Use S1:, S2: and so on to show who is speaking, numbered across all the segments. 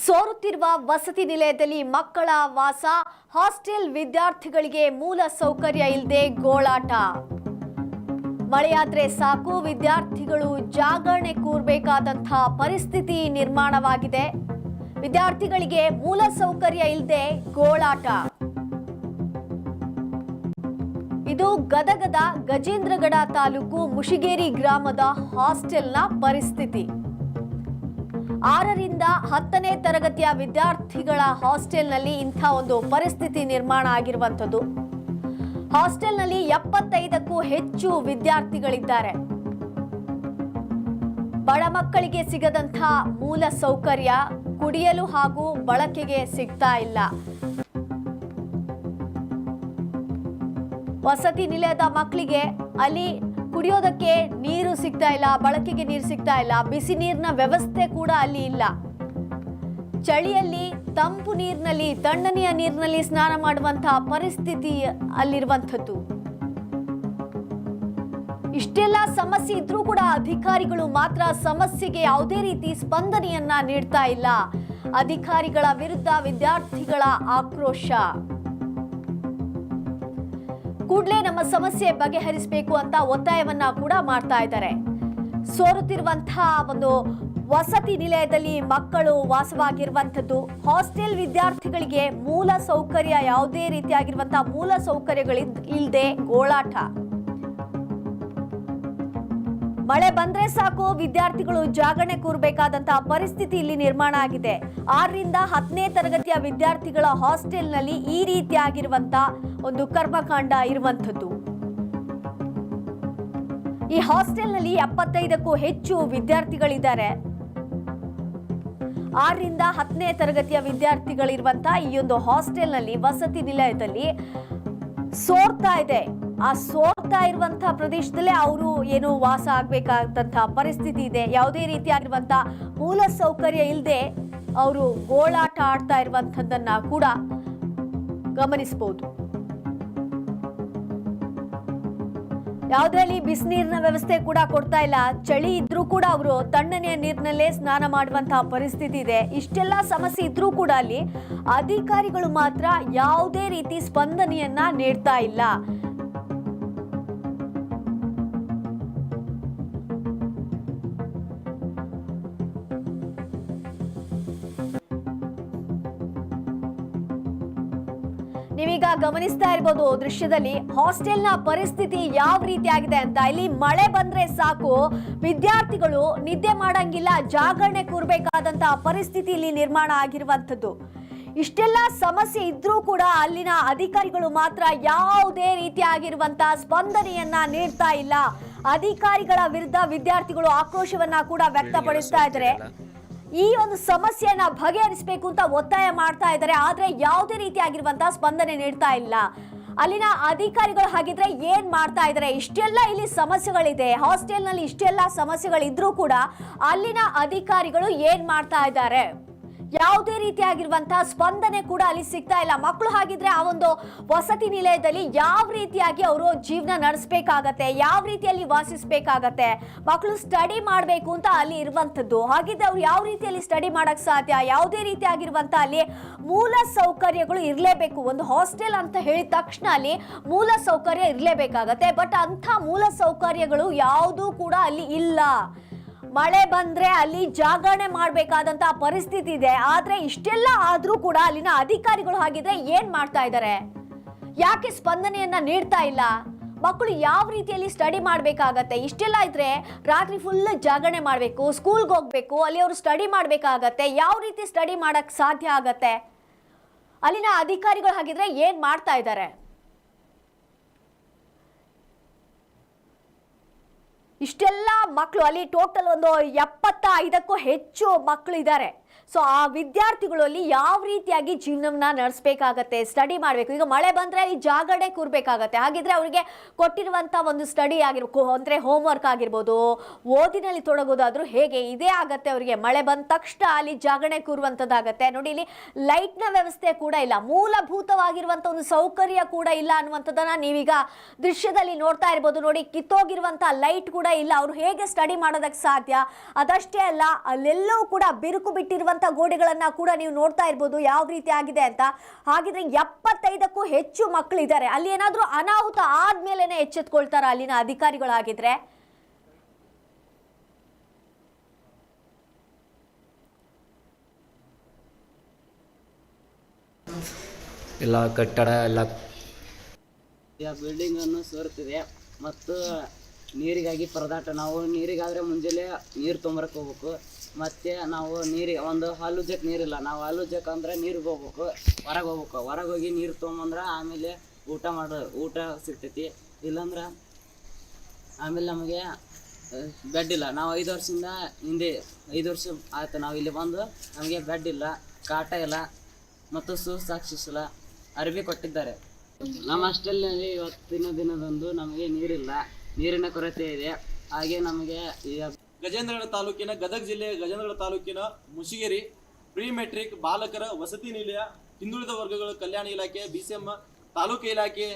S1: ಸೋರುತ್ತಿರುವ ವಸತಿ ನಿಲಯದಲ್ಲಿ ಮಕ್ಕಳ ವಾಸ, ಹಾಸ್ಟೆಲ್ ವಿದ್ಯಾರ್ಥಿಗಳಿಗೆ ಮೂಲ ಸೌಕರ್ಯ ಇಲ್ಲದೆ ಗೋಳಾಟ. ಮಳೆಯಾದ್ರೆ ಸಾಕು ವಿದ್ಯಾರ್ಥಿಗಳು ಜಾಗರಣೆ ಕೂರಬೇಕಾದಂತಹ ಪರಿಸ್ಥಿತಿ ನಿರ್ಮಾಣವಾಗಿದೆ. ವಿದ್ಯಾರ್ಥಿಗಳಿಗೆ ಮೂಲ ಸೌಕರ್ಯ ಇಲ್ಲದೆ ಗೋಳಾಟ. ಇದು ಗದಗದ ಗಜೇಂದ್ರಗಡ ತಾಲೂಕು ಮುಷಿಗೇರಿ ಗ್ರಾಮದ ಹಾಸ್ಟೆಲ್ನ ಪರಿಸ್ಥಿತಿ. 6ರಿಂದ 10ನೇ ತರಗತಿಯ ವಿದ್ಯಾರ್ಥಿಗಳ ಹಾಸ್ಟೆಲ್ನಲ್ಲಿ ಇಂಥ ಒಂದು ಪರಿಸ್ಥಿತಿ ನಿರ್ಮಾಣ ಆಗಿರುವಂಥದ್ದು. ಹಾಸ್ಟೆಲ್ನಲ್ಲಿ 75ಕ್ಕೂ ಹೆಚ್ಚು ವಿದ್ಯಾರ್ಥಿಗಳಿದ್ದಾರೆ. ಬಡ ಮಕ್ಕಳಿಗೆ ಸಿಗದಂಥ ಮೂಲ ಸೌಕರ್ಯ ಕುಡಿಯಲು ಹಾಗೂ ಬಳಕೆಗೆ ಸಿಗ್ತಾ ಇಲ್ಲ. ವಸತಿ ನಿಲಯದ ಮಕ್ಕಳಿಗೆ ಅಲ್ಲಿ ಕುಡಿಯೋದಕ್ಕೆ ನೀರು ಸಿಗ್ತಾ ಇಲ್ಲ, ಬಳಕೆಗೆ ನೀರು ಸಿಗ್ತಾ ಇಲ್ಲ, ಬಿಸಿ ನೀರಿನ ವ್ಯವಸ್ಥೆ ಕೂಡ ಅಲ್ಲಿ ಇಲ್ಲ. ಚಳಿಯಲ್ಲಿ ತಂಪು ನೀರಿನಲ್ಲಿ, ತಣ್ಣನೆಯ ನೀರಿನಲ್ಲಿ ಸ್ನಾನ ಮಾಡುವಂತಹ ಪರಿಸ್ಥಿತಿ ಅಲ್ಲಿರುವಂಥದ್ದು. ಇಷ್ಟೆಲ್ಲ ಸಮಸ್ಯೆ ಇದ್ರೂ ಕೂಡ ಅಧಿಕಾರಿಗಳು ಮಾತ್ರ ಸಮಸ್ಯೆಗೆ ಯಾವುದೇ ರೀತಿ ಸ್ಪಂದನೆಯನ್ನ ನೀಡ್ತಾ ಇಲ್ಲ. ಅಧಿಕಾರಿಗಳ ವಿರುದ್ಧ ವಿದ್ಯಾರ್ಥಿಗಳ ಆಕ್ರೋಶ. ಕೂಡಲೇ ನಮ್ಮ ಸಮಸ್ಯೆ ಬಗೆಹರಿಸಬೇಕು ಅಂತ ಒತ್ತಾಯವನ್ನ ಕೂಡ ಮಾಡ್ತಾ ಇದ್ದಾರೆ. ಸೋರುತ್ತಿರುವಂತಹ ಒಂದು ವಸತಿ ನಿಲಯದಲ್ಲಿ ಮಕ್ಕಳು ವಾಸವಾಗಿರುವಂಥದ್ದು. ಹಾಸ್ಟೆಲ್ ವಿದ್ಯಾರ್ಥಿಗಳಿಗೆ ಮೂಲ ಸೌಕರ್ಯ, ಯಾವುದೇ ರೀತಿಯಾಗಿರುವಂತಹ ಮೂಲ ಸೌಕರ್ಯಗಳಿಲ್ಲದೆ ಗೋಳಾಟ. ಮಳೆ ಬಂದ್ರೆ ಸಾಕು ವಿದ್ಯಾರ್ಥಿಗಳು ಜಾಗರಣೆ ಕೂರಬೇಕಾದಂತಹ ಪರಿಸ್ಥಿತಿ ಇಲ್ಲಿ ನಿರ್ಮಾಣ ಆಗಿದೆ. 6ರಿಂದ 10ನೇ ತರಗತಿಯ ವಿದ್ಯಾರ್ಥಿಗಳ ಹಾಸ್ಟೆಲ್ನಲ್ಲಿ ಈ ರೀತಿಯಾಗಿರುವಂತ ಒಂದು ಕರ್ಮಕಾಂಡ ಇರುವಂಥದ್ದು. ಈ ಹಾಸ್ಟೆಲ್ನಲ್ಲಿ 75ಕ್ಕೂ ಹೆಚ್ಚು ವಿದ್ಯಾರ್ಥಿಗಳಿದ್ದಾರೆ. 6ರಿಂದ 10ನೇ ತರಗತಿಯ ವಿದ್ಯಾರ್ಥಿಗಳಿರುವಂತಹ ಈ ಒಂದು ಹಾಸ್ಟೆಲ್ನಲ್ಲಿ, ವಸತಿ ನಿಲಯದಲ್ಲಿ ಸೋರ್ತಾ ಇದೆ. ಆ ಸೋರ್ತಾ ಇರುವಂತಹ ಪ್ರದೇಶದಲ್ಲೇ ಅವರು ಏನು ವಾಸ ಆಗ್ಬೇಕಾದಂತಹ ಪರಿಸ್ಥಿತಿ ಇದೆ. ಯಾವುದೇ ರೀತಿಯಾಗಿರುವಂತಹ ಮೂಲ ಸೌಕರ್ಯ ಇಲ್ಲದೆ ಅವರು ಗೋಳಾಟ ಆಡ್ತಾ ಇರುವಂತದ್ದನ್ನ ಕೂಡ ಗಮನಿಸಬಹುದು. ಯಾವುದೇ ಬಿಸಿನೀರಿನ ವ್ಯವಸ್ಥೆ ಕೂಡ ಕೊಡ್ತಾ ಇಲ್ಲ. ಚಳಿ ಇದ್ರೂ ಕೂಡ ಅವರು ತಣ್ಣನೆಯ ನೀರಿನಲ್ಲೇ ಸ್ನಾನ ಮಾಡುವಂತಹ ಪರಿಸ್ಥಿತಿ ಇದೆ. ಇಷ್ಟೆಲ್ಲ ಸಮಸ್ಯೆ ಇದ್ರೂ ಕೂಡ ಅಲ್ಲಿ ಅಧಿಕಾರಿಗಳು ಮಾತ್ರ ಯಾವುದೇ ರೀತಿ ಸ್ಪಂದನೆಯನ್ನ ನೀಡ್ತಾ ಇಲ್ಲ. ನೀವೀಗ ಗಮನಿಸ್ತಾ ಇರಬಹುದು ದೃಶ್ಯದಲ್ಲಿ ಹಾಸ್ಟೆಲ್ನ ಪರಿಸ್ಥಿತಿ ಯಾವ ರೀತಿ ಆಗಿದೆ ಅಂತ. ಇಲ್ಲಿ ಮಳೆ ಬಂದ್ರೆ ಸಾಕು ವಿದ್ಯಾರ್ಥಿಗಳು ನಿದ್ದೆ ಮಾಡಂಗಿಲ್ಲ, ಜಾಗರಣೆ ಕೂರಬೇಕಾದಂತಹ ಪರಿಸ್ಥಿತಿ ಇಲ್ಲಿ ನಿರ್ಮಾಣ ಆಗಿರುವಂಥದ್ದು. ಇಷ್ಟೆಲ್ಲ ಸಮಸ್ಯೆ ಇದ್ರೂ ಕೂಡ ಅಲ್ಲಿನ ಅಧಿಕಾರಿಗಳು ಮಾತ್ರ ಯಾವುದೇ ರೀತಿಯಾಗಿರುವಂತಹ ಸ್ಪಂದನೆಯನ್ನ ನೀಡ್ತಾ ಇಲ್ಲ. ಅಧಿಕಾರಿಗಳ ವಿರುದ್ಧ ವಿದ್ಯಾರ್ಥಿಗಳು ಆಕ್ರೋಶವನ್ನ ಕೂಡ ವ್ಯಕ್ತಪಡಿಸ್ತಾ ಇದ್ದಾರೆ. ಈ ಒಂದು ಸಮಸ್ಯೆಯನ್ನ ಬಗೆಹರಿಸಬೇಕು ಅಂತ ಒತ್ತಾಯ ಮಾಡ್ತಾ ಇದ್ದಾರೆ. ಆದ್ರೆ ಯಾವುದೇ ರೀತಿಯಾಗಿರುವಂತಹ ಸ್ಪಂದನೆ ನೀಡ್ತಾ ಇಲ್ಲ. ಅಲ್ಲಿನ ಅಧಿಕಾರಿಗಳು ಹಾಗಿದ್ರೆ ಏನ್ ಮಾಡ್ತಾ ಇದ್ದಾರೆ? ಇಷ್ಟೆಲ್ಲ ಇಲ್ಲಿ ಸಮಸ್ಯೆಗಳಿದೆ, ಹಾಸ್ಟೆಲ್ನಲ್ಲಿ ಇಷ್ಟೆಲ್ಲ ಸಮಸ್ಯೆಗಳಿದ್ರೂ ಕೂಡ ಅಲ್ಲಿನ ಅಧಿಕಾರಿಗಳು ಏನ್ ಮಾಡ್ತಾ ಇದ್ದಾರೆ? ಯಾವುದೇ ರೀತಿಯಾಗಿರುವಂತಹ ಸ್ಪಂದನೆ ಕೂಡ ಅಲ್ಲಿ ಸಿಗ್ತಾ ಇಲ್ಲ. ಮಕ್ಕಳು ಹಾಗಿದ್ರೆ ಆ ಒಂದು ವಸತಿ ನಿಲಯದಲ್ಲಿ ಯಾವ ರೀತಿಯಾಗಿ ಅವರು ಜೀವನ ನಡೆಸಬೇಕಾಗತ್ತೆ, ಯಾವ ರೀತಿಯಲ್ಲಿ ವಾಸಿಸಬೇಕಾಗತ್ತೆ? ಮಕ್ಕಳು ಸ್ಟಡಿ ಮಾಡಬೇಕು ಅಂತ ಅಲ್ಲಿ ಇರುವಂತದ್ದು. ಹಾಗಿದ್ರೆ ಅವ್ರು ಯಾವ ರೀತಿಯಲ್ಲಿ ಸ್ಟಡಿ ಮಾಡಕ್ ಸಾಧ್ಯ? ಯಾವುದೇ ರೀತಿಯಾಗಿರುವಂತ ಅಲ್ಲಿ ಮೂಲ ಸೌಕರ್ಯಗಳು ಇರಲೇಬೇಕು. ಒಂದು ಹಾಸ್ಟೆಲ್ ಅಂತ ಹೇಳಿದ ತಕ್ಷಣ ಅಲ್ಲಿ ಮೂಲ ಸೌಕರ್ಯ ಇರಲೇಬೇಕಾಗತ್ತೆ. ಬಟ್ ಅಂತ ಮೂಲ ಸೌಕರ್ಯಗಳು ಯಾವುದೂ ಕೂಡ ಅಲ್ಲಿ ಇಲ್ಲ. ಮಳೆ ಬಂದ್ರೆ ಅಲ್ಲಿ ಜಾಗರಣೆ ಮಾಡಬೇಕಾದಂತಹ ಪರಿಸ್ಥಿತಿ ಇದೆ. ಆದ್ರೆ ಇಷ್ಟೆಲ್ಲ ಆದ್ರೂ ಕೂಡ ಅಲ್ಲಿನ ಅಧಿಕಾರಿಗಳು ಹಾಗಿದ್ರೆ ಏನ್ ಮಾಡ್ತಾ ಇದ್ದಾರೆ? ಯಾಕೆ ಸ್ಪಂದನೆಯನ್ನ ನೀಡ್ತಾ ಇಲ್ಲ? ಮಕ್ಕಳು ಯಾವ ರೀತಿಯಲ್ಲಿ ಸ್ಟಡಿ ಮಾಡಬೇಕಾಗತ್ತೆ? ಇಷ್ಟೆಲ್ಲ ಇದ್ರೆ ರಾತ್ರಿ ಫುಲ್ ಜಾಗರಣೆ ಮಾಡಬೇಕು, ಸ್ಕೂಲ್ಗೆ ಹೋಗ್ಬೇಕು, ಅಲ್ಲಿ ಅವರು ಸ್ಟಡಿ ಮಾಡಬೇಕಾಗತ್ತೆ. ಯಾವ ರೀತಿ ಸ್ಟಡಿ ಮಾಡಕ್ ಸಾಧ್ಯ ಆಗತ್ತೆ? ಅಲ್ಲಿನ ಅಧಿಕಾರಿಗಳು ಹಾಗಿದ್ರೆ ಏನ್ ಮಾಡ್ತಾ ಇದ್ದಾರೆ? ಇಷ್ಟೆಲ್ಲ ಮಕ್ಕಳು ಅಲ್ಲಿ ಟೋಟಲ್ ಒಂದು 75ಕ್ಕೂ ಹೆಚ್ಚು ಮಕ್ಕಳು ಇದ್ದಾರೆ. ಸೊ ಆ ವಿದ್ಯಾರ್ಥಿಗಳು ಅಲ್ಲಿ ಯಾವ ರೀತಿಯಾಗಿ ಜೀವನವನ್ನ ನಡೆಸಬೇಕಾಗತ್ತೆ, ಸ್ಟಡಿ ಮಾಡಬೇಕು. ಈಗ ಮಳೆ ಬಂದ್ರೆ ಅಲ್ಲಿ ಜಾಗರಣೆ ಕೂರ್ಬೇಕಾಗತ್ತೆ. ಹಾಗಿದ್ರೆ ಅವರಿಗೆ ಕೊಟ್ಟಿರುವಂತ ಒಂದು ಸ್ಟಡಿ ಆಗಿರ್ಬೋದು, ಅಂದ್ರೆ ಹೋಮ್ ವರ್ಕ್ ಆಗಿರ್ಬೋದು, ಓದಿನಲ್ಲಿ ತೊಡಗೋದಾದ್ರೂ ಹೇಗೆ ಇದೇ ಆಗತ್ತೆ ಅವರಿಗೆ. ಮಳೆ ಬಂದ ತಕ್ಷಣ ಅಲ್ಲಿ ಜಾಗರಣೆ ಕೂರುವಂತದ್ದಾಗತ್ತೆ. ನೋಡಿ, ಇಲ್ಲಿ ಲೈಟ್ ನ ವ್ಯವಸ್ಥೆ ಕೂಡ ಇಲ್ಲ, ಮೂಲಭೂತವಾಗಿರುವಂತ ಒಂದು ಸೌಕರ್ಯ ಕೂಡ ಇಲ್ಲ ಅನ್ನುವಂಥದ್ದನ್ನ ನೀವೀಗ ದೃಶ್ಯದಲ್ಲಿ ನೋಡ್ತಾ ಇರ್ಬೋದು. ನೋಡಿ, ಕಿತ್ತೋಗಿರುವಂತ ಲೈಟ್ ಕೂಡ ಇಲ್ಲ. ಅವ್ರು ಹೇಗೆ ಸ್ಟಡಿ ಮಾಡೋದಕ್ಕೆ ಸಾಧ್ಯ? ಅದಷ್ಟೇ ಅಲ್ಲ, ಅಲ್ಲೆಲ್ಲವೂ ಕೂಡ ಬಿರುಕು ಬಿಟ್ಟಿರುವಂತ ಇರುವಂತ ಗೋಡೆಗಳನ್ನ ಕೂಡ ನೀವು ನೋಡ್ತಾ ಇರ್ಬೋದು ಯಾವ ರೀತಿ ಆಗಿದೆ ಅಂತ. ಹಾಗಿದ್ರೆ 75ಕ್ಕೂ ಹೆಚ್ಚು ಮಕ್ಕಳಿದ್ದಾರೆ. ಅಲ್ಲಿ ಏನಾದ್ರೂ ಅನಾಹುತ ಆದ್ಮೇಲೆನೆ ಎಚ್ಚೆತ್ಕೊಳ್ತಾರ ಅಲ್ಲಿನ ಅಧಿಕಾರಿಗಳಾಗಿದ್ರೆ?
S2: ಎಲ್ಲ ಕಟ್ಟಡ ಎಲ್ಲ
S3: ಬಿಲ್ಡಿಂಗ್ ಅನ್ನು ಸೋರ್ತಿದೆ ಮತ್ತು ನೀರಿಗಾಗಿ ಪರದಾಟ. ನಾವು ನೀರಿಗಾದರೆ ಮುಂಜಾನೆ ನೀರು ತೊಂಬರಕ್ಕೆ ಹೋಗ್ಬೇಕು. ಮತ್ತು ನಾವು ನೀರಿಗೆ ಒಂದು ಹಾಲು ಜಕ್ ನೀರಿಲ್ಲ, ನಾವು ಹಾಲು ಜಕ್ ಅಂದರೆ ನೀರಿಗೆ ಹೋಗ್ಬೇಕು, ಹೊರಗೆ ಹೋಗಿ ನೀರು ತೊಗೊಂಬಂದ್ರೆ ಆಮೇಲೆ ಊಟ ಸಿಗ್ತೈತಿ. ಇಲ್ಲಾಂದ್ರೆ ಆಮೇಲೆ ನಮಗೆ ಬೆಡ್ ಇಲ್ಲ. ನಾವು 5 ವರ್ಷದಿಂದ ಹಿಂದೆ 5 ವರ್ಷ ಆಯ್ತು ನಾವು ಇಲ್ಲಿ ಬಂದು, ನಮಗೆ ಬೆಡ್ ಇಲ್ಲ, ಕಾಟ ಇಲ್ಲ ಮತ್ತು ಸುಸಾಕ್ಷಿಸಿಲ್ಲ, ಅರಿವಿ ಕೊಟ್ಟಿದ್ದಾರೆ. ನಮ್ಮ ಹಾಸ್ಟೆಲ್ನಲ್ಲಿ ಇವತ್ತಿನ ದಿನದಂದು ನಮಗೆ ನೀರಿಲ್ಲ, ನೀರಿನ ಕೊರತೆ ಇದೆ. ಹಾಗೆ ನಮಗೆ
S4: ಗಜೇಂದ್ರಗಡ ತಾಲೂಕಿನ ಗದಗ ಜಿಲ್ಲೆಯ ಗಜೇಂದ್ರಗಡ ತಾಲೂಕಿನ ಮುಷಿಗೆರಿ ಪ್ರೀ ಮೆಟ್ರಿಕ್ ಬಾಲಕರ ವಸತಿ ನಿಲಯ ಹಿಂದುಳಿದ ವರ್ಗಗಳ ಕಲ್ಯಾಣ ಇಲಾಖೆ BCM ತಾಲೂಕು ಇಲಾಖೆ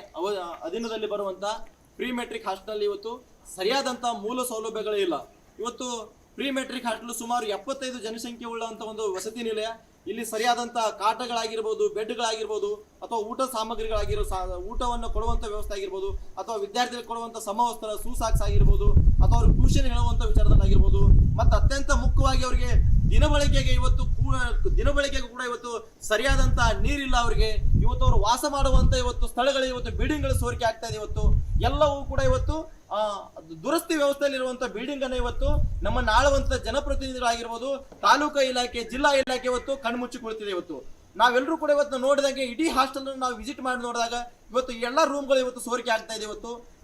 S4: ಅಧೀನದಲ್ಲಿ ಬರುವಂತ ಪ್ರೀ ಮೆಟ್ರಿಕ್ ಹಾಸ್ಟೆಲ್ ಇವತ್ತು ಸರಿಯಾದಂತ ಮೂಲ ಸೌಲಭ್ಯಗಳು ಇಲ್ಲ. ಇವತ್ತು ಪ್ರೀ ಮೆಟ್ರಿಕ್ ಹಾಸ್ಟೆಲ್ ಸುಮಾರು 75 ಜನಸಂಖ್ಯೆ ಉಳ್ಳಂತ ಒಂದು ವಸತಿ ನಿಲಯ. ಇಲ್ಲಿ ಸರಿಯಾದಂತ ಕಾಟಗಳಾಗಿರ್ಬೋದು, ಬೆಡ್ಗಳಾಗಿರ್ಬೋದು, ಅಥವಾ ಊಟ ಊಟವನ್ನು ಕೊಡುವಂತ ವ್ಯವಸ್ಥೆ ಆಗಿರ್ಬೋದು, ಅಥವಾ ವಿದ್ಯಾರ್ಥಿಗಳಿಗೆ ಕೊಡುವಂತ ಸಮವಸ್ತ್ರ ಸುಸಾಕ್ಸ್ ಆಗಿರ್ಬೋದು, ಅಥವಾ ಅವ್ರಿಗೆ ಟ್ಯೂಷನ್ ಹೇಳುವಂತ ವಿಚಾರದಲ್ಲಿ ಆಗಿರ್ಬೋದು, ಮತ್ತು ಅತ್ಯಂತ ಮುಖ್ಯವಾಗಿ ಅವರಿಗೆ ದಿನಬಳಕೆಗೆ ಕೂಡ ಇವತ್ತು ಸರಿಯಾದಂತ ನೀರಿಲ್ಲ. ಅವರಿಗೆ ಇವತ್ತು ಅವರು ವಾಸ ಮಾಡುವಂತ ಸ್ಥಳಗಳು ಬಿಲ್ಡಿಂಗ್ಗಳು ಸೋರಿಕೆ ಆಗ್ತಾ ಇದೆ. ಇವತ್ತು ಎಲ್ಲವೂ ಕೂಡ ದುರಸ್ತಿ ವ್ಯವಸ್ಥೆಯಲ್ಲಿರುವಂತ ಬಿಲ್ಡಿಂಗ್ ಅನ್ನು ಇವತ್ತು ನಮ್ಮನ್ನು ಆಳುವಂತ ಜನಪ್ರತಿನಿಧಿಗಳಾಗಿರ್ಬೋದು, ತಾಲೂಕಾ ಇಲಾಖೆ, ಜಿಲ್ಲಾ ಇಲಾಖೆ ಇವತ್ತು ಕಣ್ಮುಚ್ಚಿಕೊಳ್ತಿದೆ. ಇವತ್ತು ನಾವೆಲ್ಲರೂ ಕೂಡ ಇವತ್ತು ನೋಡಿದಂಗೆ ಇಡೀ ಹಾಸ್ಟೆಲ್ ನಾವು ವಿಸಿಟ್ ಮಾಡಿ ನೋಡಿದಾಗ ಇವತ್ತು ಎಲ್ಲ ರೂಮ್ಗಳು ಇವತ್ತು ಸೋರಿಕೆ ಆಗ್ತಾ ಇದೆ.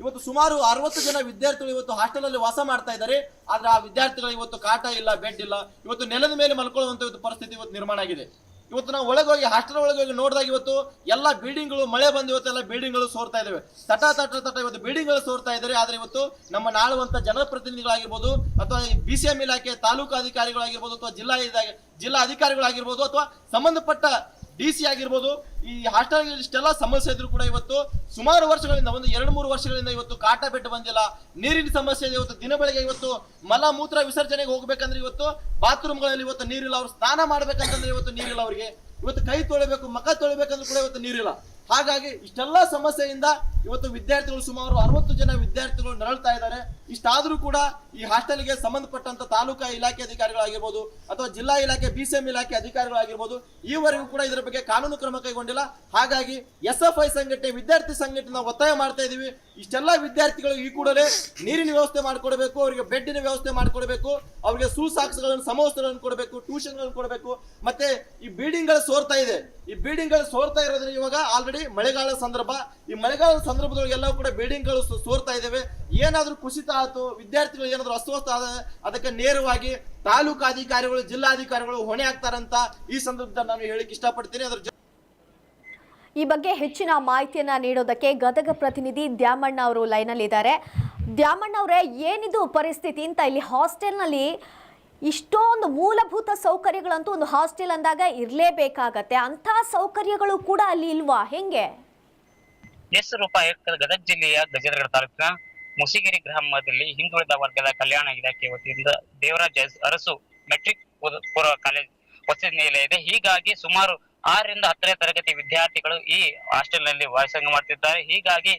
S4: ಇವತ್ತು ಸುಮಾರು 60 ಜನ ವಿದ್ಯಾರ್ಥಿಗಳು ಇವತ್ತು ಹಾಸ್ಟೆಲ್ ಅಲ್ಲಿ ವಾಸ ಮಾಡ್ತಾ ಇದ್ದಾರೆ. ಆದ್ರೆ ಆ ವಿದ್ಯಾರ್ಥಿಗಳು ಇವತ್ತು ಕಾಟ ಇಲ್ಲ, ಬೆಡ್ ಇಲ್ಲ, ಇವತ್ತು ನೆಲದ ಮೇಲೆ ಮಲ್ಕೊಳ್ಳುವಂತ ಪರಿಸ್ಥಿತಿ ಇವತ್ತು ನಿರ್ಮಾಣ ಆಗಿದೆ. ಇವತ್ತು ನಾವು ಒಳಗೋಗಿ ಹಾಸ್ಟೆಲ್ ಒಳಗೋಗಿ ನೋಡಿದಾಗ ಇವತ್ತು ಎಲ್ಲ ಬಿಲ್ಡಿಂಗ್ಗಳು ಮಳೆ ಬಂದು ಇವತ್ತೆಲ್ಲ ಬಿಲ್ಡಿಂಗ್ಗಳು ಸೋರ್ತಾ ಇದಾವೆ. ತಟ ಇವತ್ತು ಬಿಲ್ಡಿಂಗ್ಗಳು ಸೋರ್ತಾ ಇದ್ದಾರೆ. ಆದ್ರೆ ಇವತ್ತು ನಮ್ಮ ನಾಳುವಂತ ಜನಪ್ರತಿನಿಧಿಗಳಾಗಿರ್ಬೋದು, ಅಥವಾ BCM ಇಲಾಖೆ ತಾಲೂಕು ಅಧಿಕಾರಿಗಳಾಗಿರ್ಬೋದು, ಅಥವಾ ಜಿಲ್ಲಾ ಅಧಿಕಾರಿಗಳಾಗಿರ್ಬೋದು, ಅಥವಾ ಸಂಬಂಧಪಟ್ಟ DC ಆಗಿರ್ಬೋದು, ಈ ಹಾಸ್ಟೆಲ್ ಇಷ್ಟೆಲ್ಲ ಸಮಸ್ಯೆ ಇದ್ರು ಕೂಡ ಇವತ್ತು ಸುಮಾರು ವರ್ಷಗಳಿಂದ 1-2-3 ವರ್ಷಗಳಿಂದ ಇವತ್ತು ಕಾಟ ಬೆಡ್ ಬಂದಿಲ್ಲ, ನೀರಿನ ಸಮಸ್ಯೆ ಇದೆ. ಇವತ್ತು ದಿನ ಬೆಳಗ್ಗೆ ಇವತ್ತು ಮಲ ಮೂತ್ರ ವಿಸರ್ಜನೆಗೆ ಹೋಗ್ಬೇಕಂದ್ರೆ ಇವತ್ತು ಬಾತ್ರೂಮ್ಗಳಲ್ಲಿ ಇವತ್ತು ನೀರಿಲ್ಲ. ಅವ್ರು ಸ್ನಾನ ಮಾಡ್ಬೇಕಂತಂದ್ರೆ ಇವತ್ತು ನೀರಿಲ್ಲ. ಅವರಿಗೆ ಇವತ್ತು ಕೈ ತೊಳಿಬೇಕು, ಮಖ ತೊಳಿಬೇಕಂದ್ರೂ ಕೂಡ ಇವತ್ತು ನೀರಿಲ್ಲ. ಹಾಗಾಗಿ ಇಷ್ಟೆಲ್ಲ ಸಮಸ್ಯೆಯಿಂದ ಇವತ್ತು ವಿದ್ಯಾರ್ಥಿಗಳು ಸುಮಾರು 60 ಜನ ವಿದ್ಯಾರ್ಥಿಗಳು ನರಳ್ತಾ ಇದ್ದಾರೆ. ಇಷ್ಟಾದ್ರೂ ಕೂಡ ಈ ಹಾಸ್ಟೆಲ್ಗೆ ಸಂಬಂಧಪಟ್ಟಂತ ತಾಲೂಕಾ ಇಲಾಖೆ ಅಧಿಕಾರಿಗಳಾಗಿರ್ಬೋದು, ಅಥವಾ ಜಿಲ್ಲಾ ಇಲಾಖೆ BCM ಇಲಾಖೆ ಅಧಿಕಾರಿಗಳಾಗಿರ್ಬೋದು, ಈವರೆಗೂ ಕೂಡ ಇದರ ಬಗ್ಗೆ ಕಾನೂನು ಕ್ರಮ ಕೈಗೊಂಡಿಲ್ಲ. ಹಾಗಾಗಿ SFI ಸಂಘಟನೆ, ವಿದ್ಯಾರ್ಥಿ ಸಂಘಟನೆ ನಾವು ಒತ್ತಾಯ ಮಾಡ್ತಾ ಇದೀವಿ. ಇಷ್ಟೆಲ್ಲ ವಿದ್ಯಾರ್ಥಿಗಳು ಈ ಕೂಡಲೇ ನೀರಿನ ವ್ಯವಸ್ಥೆ ಮಾಡಿಕೊಡ್ಬೇಕು, ಅವರಿಗೆ ಬೆಡ್ಡಿನ ವ್ಯವಸ್ಥೆ ಮಾಡಿಕೊಡ್ಬೇಕು, ಅವರಿಗೆ ಸುಸಾಕ್ಸ್ಗಳನ್ನು, ಸಮವಸ್ತ್ರಗಳನ್ನು ಕೊಡಬೇಕು, ಟ್ಯೂಷನ್ಗಳನ್ನು ಕೊಡಬೇಕು. ಮತ್ತೆ ಈ ಬಿಲ್ಡಿಂಗ್ಗಳು ಸೋರ್ತಾ ಇದೆ. ಈ ಬಿಲ್ಡಿಂಗ್ಗಳು ಸೋರ್ತಾ ಇರೋದ್ರೆ ಇವಾಗ ಆಲ್ರೆಡಿ ಮಳೆಗಾಲ ಸಂದರ್ಭ. ಈ ಮಳೆಗಾಲದ ಸಂದರ್ಭದೊಳಗೆಲ್ಲವೂ ಕೂಡ ಬಿಲ್ಡಿಂಗ್ಗಳು ಸೋರ್ತಾ ಇದ್ದಾವೆ. ಏನಾದ್ರೂ ಕುಸಿತ ಆಯ್ತು, ವಿದ್ಯಾರ್ಥಿಗಳು ಏನಾದ್ರು ಅಸ್ವಸ್ಥ ಆದ ಅದಕ್ಕೆ ನೇರವಾಗಿ ತಾಲೂಕು ಅಧಿಕಾರಿಗಳು, ಜಿಲ್ಲಾಧಿಕಾರಿಗಳು ಹೊಣೆ ಆಗ್ತಾರಂತ ಈ ಸಂದರ್ಭದಲ್ಲಿ ನಾನು ಹೇಳಿಕ್ಕೆ ಇಷ್ಟಪಡ್ತೀನಿ.
S1: ಈ ಬಗ್ಗೆ ಹೆಚ್ಚಿನ ಮಾಹಿತಿಯನ್ನ ನೀಡೋದಕ್ಕೆ ಗದಗ ಪ್ರತಿನಿಧಿ ದ್ಯಾಮಣ್ಣ ಅವರು ಲೈನಲ್ಲಿ ಇದ್ದಾರೆ. ದ್ಯಾಮಣ್ಣ ಅವರೇ, ಏನಿದು ಪರಿಸ್ಥಿತಿ ಅಂತ? ಇಲ್ಲಿ ಹಾಸ್ಟೆಲ್ನಲ್ಲಿ ಇಷ್ಟೊಂದು ಮೂಲಭೂತ ಸೌಕರ್ಯಗಳಂತೂ ಒಂದು ಹಾಸ್ಟೆಲ್ ಅಂದಾಗ ಇರಲೇಬೇಕಾಗತ್ತೆ. ಅಂಥ ಸೌಕರ್ಯಗಳು ಕೂಡ ಅಲ್ಲಿ ಇಲ್ವಾ? ಹೆಂಗೆ?
S5: ಎಸ್ ರೂಪಾ, ಗದಗ ಜಿಲ್ಲೆಯ ಗಜೇಂದ್ರಗಡ ತಾಲೂಕಿನ ಮುಸಿಗೆರೆ ಗ್ರಾಮದಲ್ಲಿ ಹಿಂದುಳಿದ ವರ್ಗದ ಕಲ್ಯಾಣ ಇಲಾಖೆ ವತಿಯಿಂದ ದೇವರಾಜ ಅರಸು ಮೆಟ್ರಿಕ್ ಪೂರ್ವ ಕಾಲೇಜ್ ವಸತಿ ನಿಲಯ ಇದೆ. ಹೀಗಾಗಿ ಸುಮಾರು 6ರಿಂದ 10ನೇ ತರಗತಿ ವಿದ್ಯಾರ್ಥಿಗಳು ಈ ಹಾಸ್ಟೆಲ್ ನಲ್ಲಿ ವಾಸಂಗ ಮಾಡ್ತಿದ್ದಾರೆ. ಹೀಗಾಗಿ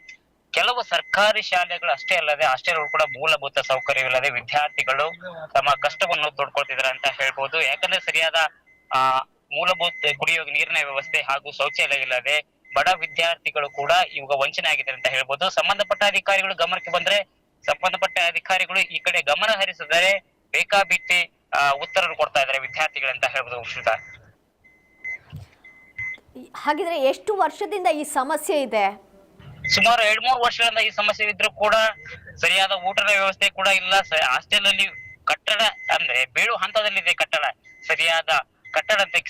S5: ಕೆಲವು ಸರ್ಕಾರಿ ಶಾಲೆಗಳು ಅಷ್ಟೇ ಅಲ್ಲದೆ ಹಾಸ್ಟೆಲ್ಗಳು ಕೂಡ ಮೂಲಭೂತ ಸೌಕರ್ಯವಿಲ್ಲದೆ ವಿದ್ಯಾರ್ಥಿಗಳು ತಮ್ಮ ಕಷ್ಟವನ್ನು ತೋಡ್ಕೊಳ್ತಿದ್ದಾರೆ ಅಂತ ಹೇಳ್ಬೋದು. ಯಾಕಂದ್ರೆ ಸರಿಯಾದ ಮೂಲಭೂತ ಕುಡಿಯುವ ನೀರಿನ ವ್ಯವಸ್ಥೆ ಹಾಗೂ ಶೌಚಾಲಯ ಇಲ್ಲದೆ ಬಡ ವಿದ್ಯಾರ್ಥಿಗಳು ಕೂಡ ಇವಾಗ ವಂಚನೆ ಆಗಿದ್ದಾರೆ ಅಂತ ಹೇಳ್ಬೋದು. ಸಂಬಂಧಪಟ್ಟ ಅಧಿಕಾರಿಗಳು ಗಮನಕ್ಕೆ ಬಂದ್ರೆ ಸಂಬಂಧಪಟ್ಟ ಅಧಿಕಾರಿಗಳು ಈ ಕಡೆ ಗಮನ ಹರಿಸಿದರೆ ಬೇಕಾಬಿಟ್ಟಿ ಉತ್ತರ ಕೊಡ್ತಾ ಇದ್ದಾರೆ ವಿದ್ಯಾರ್ಥಿಗಳಂತ ಹೇಳ್ಬೋದು. ಶ್ರೀತಾ,
S1: ಹಾಗಿದ್ರೆ ಎಷ್ಟು ವರ್ಷದಿಂದ ಈ ಸಮಸ್ಯೆ ಇದೆ?
S5: ಸುಮಾರು 2-3 ವರ್ಷಗಳಿಂದ ಈ ಸಮಸ್ಯೆ ಇದ್ರೂ ಕೂಡ ಸರಿಯಾದ ಊಟದ ವ್ಯವಸ್ಥೆ ಕೂಡ ಇಲ್ಲ. ಹಾಸ್ಟೆಲ್ ಅಲ್ಲಿ ಕಟ್ಟಡ ಅಂದ್ರೆ ಬೀಳು ಹಂತದಲ್ಲಿದೆ ಕಟ್ಟಡ. ಸರಿಯಾದ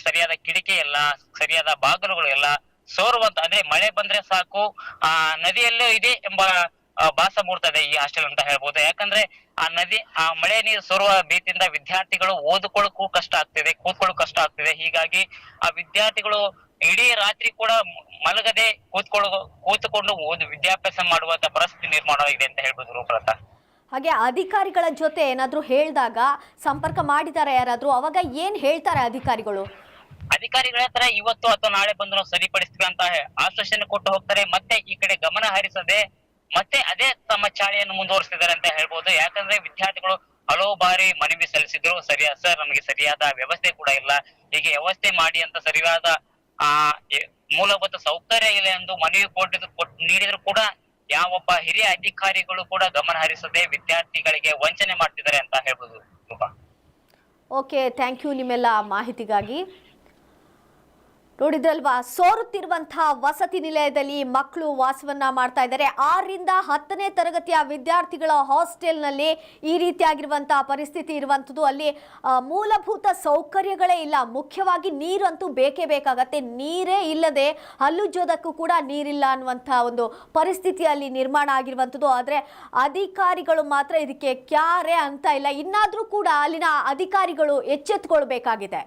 S5: ಸರಿಯಾದ ಕಿಟಕಿ ಇಲ್ಲ, ಸರಿಯಾದ ಬಾಗಿಲುಗಳು ಎಲ್ಲ ಸೋರುವಂತ, ಅಂದ್ರೆ ಮಳೆ ಬಂದ್ರೆ ಸಾಕು ನದಿಯಲ್ಲೇ ಇದೆ ಎಂಬ ಭಾಸ ಮೂಡ್ತದೆ ಈ ಹಾಸ್ಟೆಲ್ ಅಂತ ಹೇಳ್ಬೋದು. ಯಾಕಂದ್ರೆ ಆ ಮಳೆ ನೀರು ಸೋರುವ ಭೀತಿಯಿಂದ ವಿದ್ಯಾರ್ಥಿಗಳು ಓದ್ಕೊಳ್ಳಕ್ಕೂ ಕಷ್ಟ ಆಗ್ತಿದೆ, ಕೂತ್ಕೊಳ್ಳೋಕು ಕಷ್ಟ ಆಗ್ತಿದೆ. ಹೀಗಾಗಿ ಆ ವಿದ್ಯಾರ್ಥಿಗಳು ಇಡೀ ರಾತ್ರಿ ಕೂಡ ಮಲಗದೆ ಕೂತ್ಕೊಂಡು ವಿದ್ಯಾಭ್ಯಾಸ ಮಾಡುವಂತ ಪರಿಸ್ಥಿತಿ ನಿರ್ಮಾಣ ಆಗಿದೆ ಅಂತ ಹೇಳ್ಬೋದು ರೂಪಲತಾ.
S1: ಹಾಗೆ ಅಧಿಕಾರಿಗಳ ಜೊತೆ ಏನಾದರೂ ಹೇಳಿದಾಗ ಸಂಪರ್ಕ ಮಾಡಿದ್ದಾರೆ ಯಾರಾದರೂ, ಅವಾಗ ಏನು ಹೇಳ್ತಾರೆ ಅಧಿಕಾರಿಗಳು?
S5: ಅಧಿಕಾರಿಗಳ ಹತ್ರ ಇವತ್ತು ಅಥವಾ ನಾಳೆ ಬಂದು ನಾವು ಸರಿಪಡಿಸ್ತೀವಿ ಅಂತ ಆಶ್ವಾಸನೆ ಕೊಟ್ಟು ಹೋಗ್ತಾರೆ. ಮತ್ತೆ ಈ ಕಡೆ ಗಮನ ಹರಿಸದೆ ಮತ್ತೆ ಅದೇ ತಮ್ಮ ಚಾಳಿಯನ್ನು ಮುಂದುವರಿಸಿದ್ದಾರೆ ಅಂತ ಹೇಳ್ಬೋದು. ಯಾಕಂದ್ರೆ ವಿದ್ಯಾರ್ಥಿಗಳು ಹಲವು ಬಾರಿ ಮನವಿ ಸಲ್ಲಿಸಿದ್ರು, ಸರ್ ನಮಗೆ ಸರಿಯಾದ ವ್ಯವಸ್ಥೆ ಕೂಡ ಇಲ್ಲ, ಹೀಗೆ ವ್ಯವಸ್ಥೆ ಮಾಡಿ ಅಂತ ಸರಿಯಾದ ಮೂಲಭೂತ ಸೌಕರ್ಯ ಇಲ್ಲ ಎಂದು ಮನವಿ ನೀಡಿದ್ರು ಕೂಡ ಯಾವೊಬ್ಬ ಹಿರಿಯ ಅಧಿಕಾರಿಗಳು ಕೂಡ ಗಮನ ಹರಿಸದೆ ವಿದ್ಯಾರ್ಥಿಗಳಿಗೆ ವಂಚನೆ ಮಾಡ್ತಿದ್ದಾರೆ ಅಂತ ಹೇಳ್ಬೋದು.
S1: ಓಕೆ, ಥ್ಯಾಂಕ್ ಯು ನಿಮ್ಮೆಲ್ಲ ಮಾಹಿತಿಗಾಗಿ. ನೋಡಿದ್ರಲ್ವಾ, ಸೋರುತ್ತಿರುವಂತಹ ವಸತಿ ನಿಲಯದಲ್ಲಿ ಮಕ್ಕಳು ವಾಸವನ್ನ ಮಾಡ್ತಾ ಇದ್ದಾರೆ. 6ರಿಂದ 10ನೇ ತರಗತಿಯ ವಿದ್ಯಾರ್ಥಿಗಳ ಹಾಸ್ಟೆಲ್ನಲ್ಲಿ ಈ ರೀತಿಯಾಗಿರುವಂತಹ ಪರಿಸ್ಥಿತಿ ಇರುವಂಥದ್ದು. ಅಲ್ಲಿ ಮೂಲಭೂತ ಸೌಕರ್ಯಗಳೇ ಇಲ್ಲ. ಮುಖ್ಯವಾಗಿ ನೀರಂತೂ ಬೇಕೇ ಬೇಕಾಗತ್ತೆ. ನೀರೇ ಇಲ್ಲದೆ ಹಲ್ಲುಜ್ಜೋದಕ್ಕೂ ಕೂಡ ನೀರಿಲ್ಲ ಅನ್ನುವಂಥ ಒಂದು ಪರಿಸ್ಥಿತಿ ಅಲ್ಲಿ ನಿರ್ಮಾಣ ಆಗಿರುವಂಥದ್ದು. ಆದರೆ ಅಧಿಕಾರಿಗಳು ಮಾತ್ರ ಇದಕ್ಕೆ ಕ್ಯಾರೆ ಅಂತ ಇಲ್ಲ. ಇನ್ನಾದರೂ ಕೂಡ ಅಲ್ಲಿನ ಅಧಿಕಾರಿಗಳು ಎಚ್ಚೆತ್ತುಕೊಳ್ಬೇಕಾಗಿದೆ.